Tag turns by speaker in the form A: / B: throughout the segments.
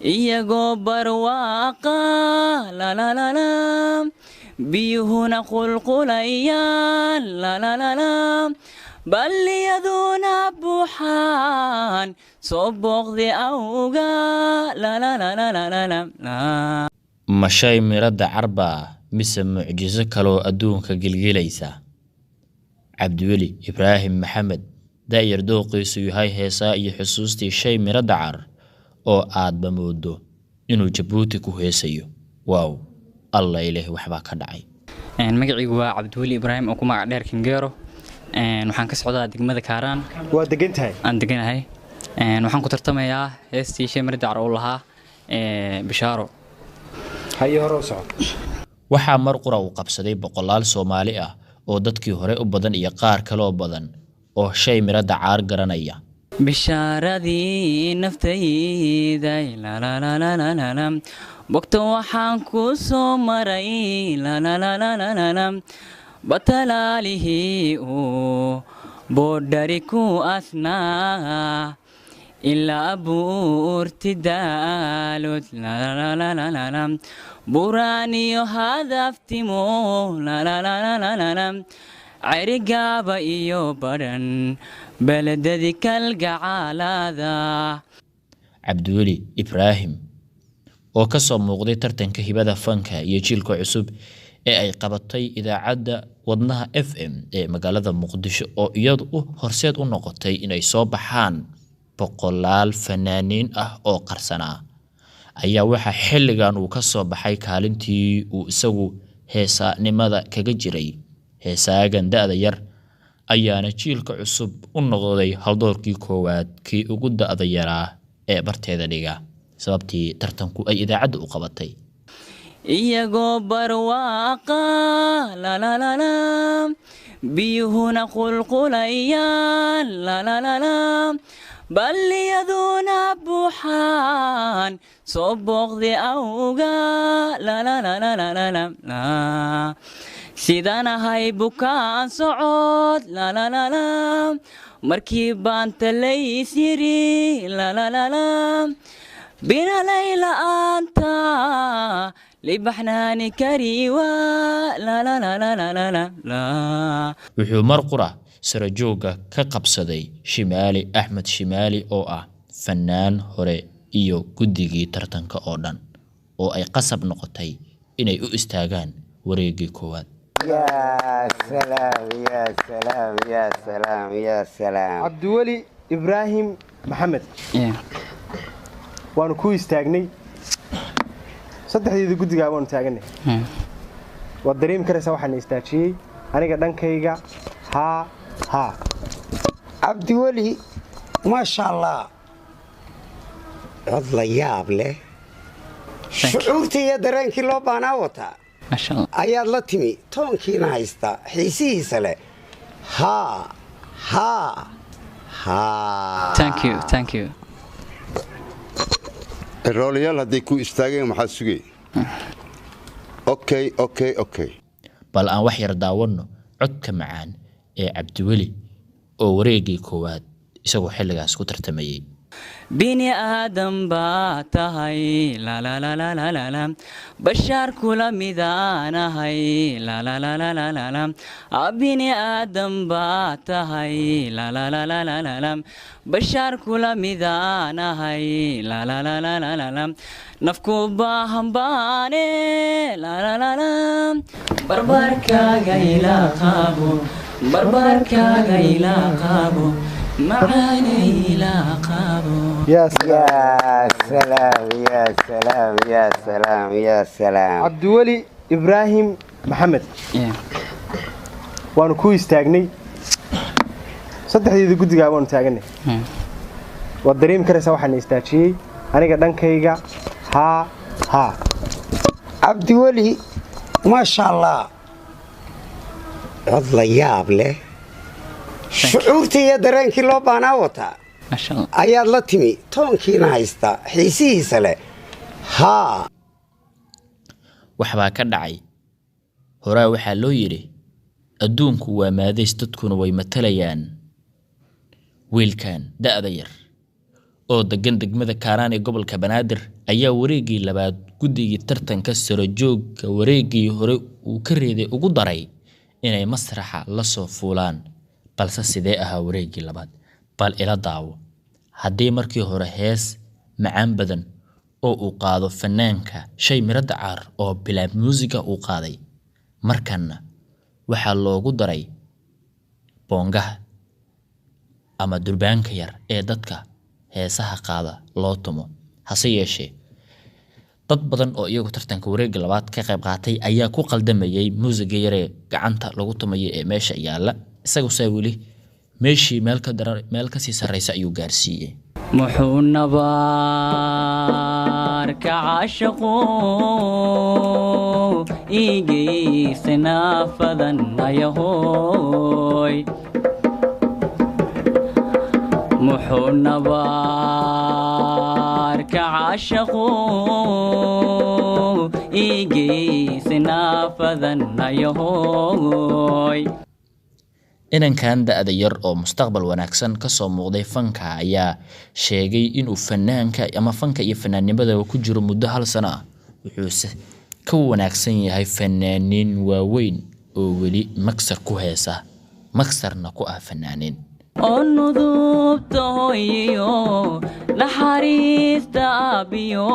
A: iyagoo barwaaqa la la la la biyuhuna qulqulayaan la la la la balliyaduna buuxaan soo booqdi awga la la la la la la la
B: mashay mirada carba mise mucjiso kaloo adduunka gilgilaysa cabdiweli ibraahim maxamed daayar dooqiisu yahay heesaa iyo xusuustii shay mirada car oo aad bamoodo inuu Jabuuti ku heesayo waaw alla ilaahay waxba ka dhacay
A: magaciigu waa cabdiweli ibraahim oo ku magac dheer Kingeero waxaan ka socdaa degmada Kaaraan
C: waa degantahay
A: aan deganahay waxaan ku tartamayaa heestii shay mirada car oo lahaa bishaaro
C: hayo hore u socod
B: waxaa mar qura uu qabsaday boqolaal Soomaali ah oo dadkii hore u badan iyo qaar kale oo badan oo shay mirada caar garanaya
A: bishaaradii naftayda la la la la la la waqti waxaan ku soo maray la la la la la la batalaalihi oo boodhari ku asnaa ilaa buurti daalod la la la la la la buraaniyo hadaftimo la la la la la la carigaaba iyo baran beledadi kalgacaalada
B: cabdiweli ibraahim oo ka soo muuqday tartanka hibada fanka iyo jilka cusub ee ay qabatay idaacadda wadnaha FM ee magaalada Muqdisho oo iyadu horseed u noqotay inay soo baxaan boqolaal fanaaniin ah oo qarsanaa ayaa waxa xilligan uu ka soo baxay kaalintii uu isagu heesaanimada kaga jiray heesaagan daada yar ayaana jilka cusub u noqday haldoorkii koowaad kii ugu daada yaraa ee barteeda dhiga sababtii tartanku ay idaacadda u qabatay
A: iyagoo barwaaqa la la la la biyuhuna qulqulayaan la la la la balliyaduna buuxaan soo booqdi awga la la la la la la la sidaan ahay bukaan socod la la la la markii baan talays yiri la la la la bina layla'aanta libaxnaani kariwa la la la la la la la
B: wuxuu mar qura sarajooga ka qabsaday Shimaali Axmed Shimaali oo ah fanaan hore iyo guddigii tartanka oo dhan oo ay qasab noqotay inay u istaagaan wareegii koowaad
D: يا سلام يا سلام يا سلام يا سلام
C: cabdiweli ibraahim maxamed waanu ku istaagnay saddexdeedii guddiga waanu taaganay waa dareemi karaysaa waxaan istaajiyay aniga dhankayga ha
D: cabdiweli ma sha Allah cod la yaab leh shucuurtiiyo dareenkii loo baahnaa wataa
A: ما شاء الله
D: ayaad la timi toonkiina haysta xiisihiisa leh ha
A: thank you
E: الروليال هدي كو استاغين maxaa sugay okay
B: bal aan wax yar daawano codka macaan ee cabdiweli oo wareegii koowaad isagoo xilligaas ku tartamayay
A: bini aadam baa tahay la la la la la la la bashar kula midaanahay la la la la la la la bini aadam baa tahay la la la la la la la bashar kula midaanahay la la la la la la la nafku baahan baane la la la la barbarkaaga ila qaabo معاني لا قابو
C: يا سلام
D: يا سلام يا سلام يا سلام يا سلام
C: cabdiweli ibraahim maxamed waanu ku istaagnay saddexdeedii guddiga waanu taaganay waa dareemi karaysaa waxaan istaajiyay aniga dhankayga ha
D: cabdiweli ma sha Allah cod la yaab leh shucuurtiiyo dareenkii loo baahnaa wataa
A: ما شاء الله
D: ayaad la timi toonkiina haysta xiisihiisa leh ha
B: waxbaa ka dhacay horaa waxaa loo yiri adduunku waa maadays dadkuna way matalayaan wiilkan daada yar oo degan degmada Kaaraan ee gobolka Banaadir ayaa wareegii labaad guddigii tartanka sare joogga wareegii hore uu ka reeday ugu daray inay masraxa la soo fuulaan balse sidee ahaa wareegii labaad bal ila daawo haddii markii hore hees macaan badan oo uu qaado fanaanka shay mirada caar oo bilaab muusiga uu qaaday markana waxaa loogu daray boongaha ama durbaanka yar ee dadka heesaha qaada loo tumo hase yeeshee dad badan oo iyagu tartanka wareegga labaad ka qayb qaatay ayaa ku qaldamayay muusiga yar ee gacanta lagu tumayo ee meesha yaala isagu saa weli meeshii meel ka sii sarreysa ayuu gaarsiiyey
A: muxuu nabaar ka caashaqo iigeysana fadan ayahoy muxuu nabaar ka caashaqo iigeysana fadan ayahoy
B: inankan da'da yar oo mustaqbal wanaagsan ka soo muuqday fanka ayaa sheegay inuu fanaanka ama fanka iyo fanaannimada ku jiro muddo 1 sano ah wuxuu ka wanaagsan yahay fanaaniin waaweyn oo weli maksar ku heesa maksarna ku ah fanaaniin
A: onudubta hooyo naxariista abiyo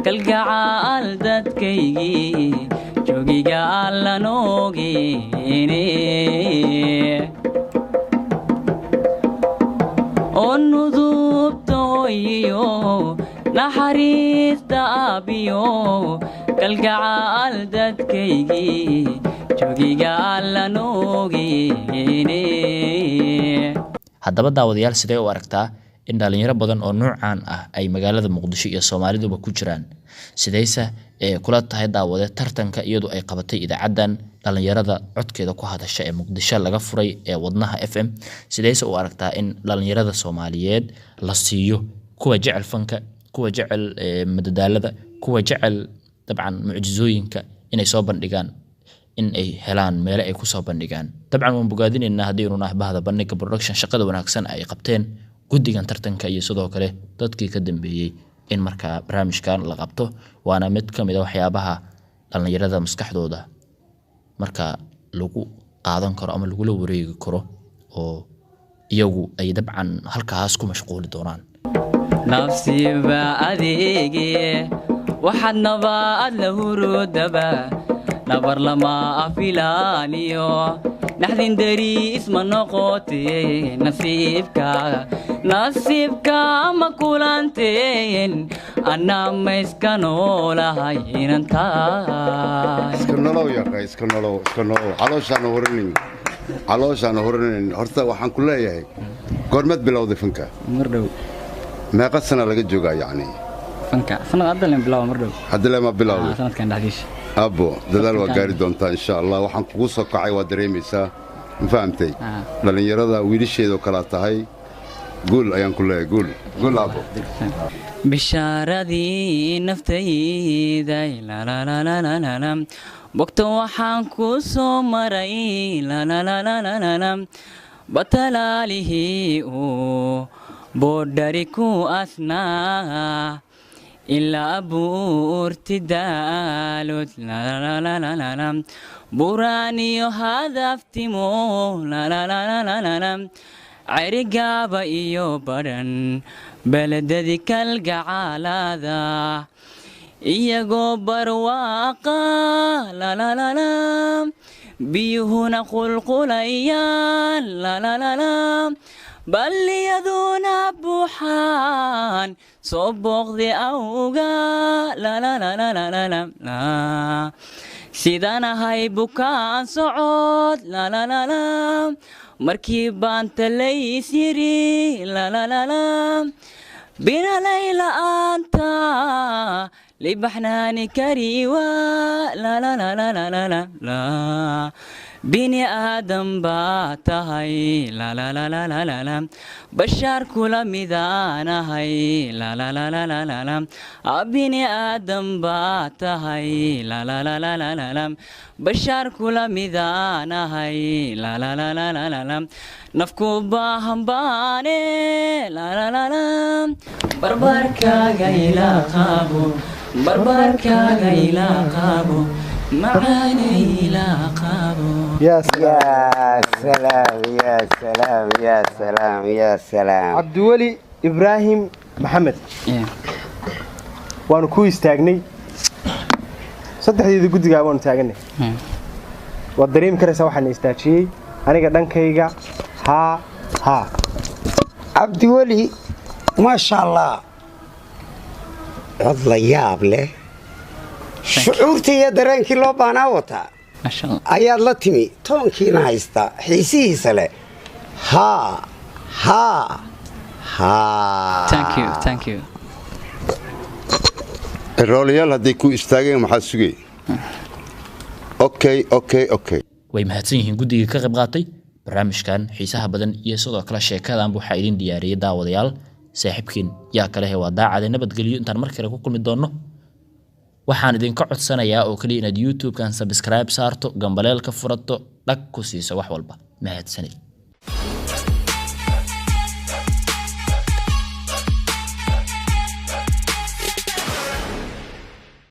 A: kalgacaal dadkaygii joogiga alla noogeene onudubta hooyo naxariista abiyo kalgacaal dadkaygii joogiga alla noogeene
B: haddaba daawadayaal sidee u aragtaa in dhalinyaro badan oo noocan ah ay magaalada Muqdisho iyo Soomaaliduba ku jiraan sidaysa kula tahay daawade tartanka iyadoo ay qabatay idaacadan dhalinyarada codkeeda ku hadasha ee Muqdisho laga furay ee wadnaha FM sidaysa u aragtaa in dhalinyarada Soomaaliyeed la siiyo kuwa jecel fanka kuwa jecel madadaalada kuwa jecel dabcan mucjizooyinka inay soo bandhigaan in ay helaan meel ay ku soo bandhigaan dabcan waan bogaadinaynaa hadii uu naahbahada bandhiga production shaqada wanaagsan ay qabteen guddigan tartanka iyo sidoo kale dadkii ka dambeeyay in marka barnaamijkan la qabto waana mid kamid ah waxyaabaha dhalinyarada maskaxdooda marka lagu qaadan karo ama lagu la wareegi karo oo iyagu ay dabcan halkaas ku mashquuli doonaan
A: nafsiba adeege waxad nabaad la hurudaba nabar lama afilaaniyo naxdin dari isma noqote nasiibka ma kulanteen anna ma iska noolahay inantaa
E: iska nolow yaqa iska nolow calooshaana horinin horta waxaan ku leeyahay goormad bilowday fanka
A: mardhow
E: meeqa sana laga joogaa yacni
A: fanka sanad hadda leen bilaw mardhow
E: hadda lema bilowday
A: sanadkan dhaxdiis
E: abo dadaal waa gaari doontaa insha Allah waxaan kugu soo kacay waa dareemaysaa ma fahamtay dhalinyarada wiilasheedo kala tahay guul ayaan ku leeyahay guul abo
A: bishaaradii naftayda la la la la la la bogto waxaan ku soo maray la la la la la la batalaalihi oo boodhari ku asnaa إلا أبورتي دالوت لا لا لا لا لا لا براني هذا افتمو لا لا لا لا لا لا لا عرقابة إيو برن بلد ذيك القعالة ذا إيا قبر واقا لا لا لا لا بيهنا قلقليان لا لا لا لا بل يذون بوحان صبغ ذي أوغا لا لا لا لا لا لا لا لا سيدانا هاي بكان صعود لا لا لا لا مركبان تلي سيري لا لا لا لا بنا ليلى أنت لبحناني كريوة لا لا لا لا لا لا لا bini aadan baa tahay la la la la la la la bashaar kula midaanahay la la la la la la la bini aadan baa tahay la la la la la la la bashaar kula midaanahay la la la la la la la nafku baahan baane la la la la barbarkaaga ilaa qaabo barbarkaaga ilaa qaabo معاني إلى قابو
C: يا سلام
D: يا سلام يا سلام يا سلام يا سلام
C: عبد الولي إبراهيم محمد وأنا كويس تاجني صدق هذي قد جابون تاجني والدريم كرسة واحد نستاشي أنا قدام كيجا ها
D: عبد الولي ما شاء الله والله ياب له شعورتي يا درانكي لو بانا وتا
A: ما شاء الله
D: ayaad la timi toonkiina haysta xiisihiisa leh ha
A: thank you
E: roolayaal hadday ku istaageen maxaa sugay okay
B: way mahadsan yihiin guddiga ka qayb qaatay barnaamijkan xiisaha badan iyo sidoo kale sheekadan waxa idin diyaariyay daawadayaal saaxiibkiin yaa kale waa daacad nabadgeliyo intaan mar kale ku kulmi doono waxaan idinka codsanayaa oo kaliya inaad YouTube-kan subscribe saarto gambaleelka furato dhag ku siiso wax walba mahadsanid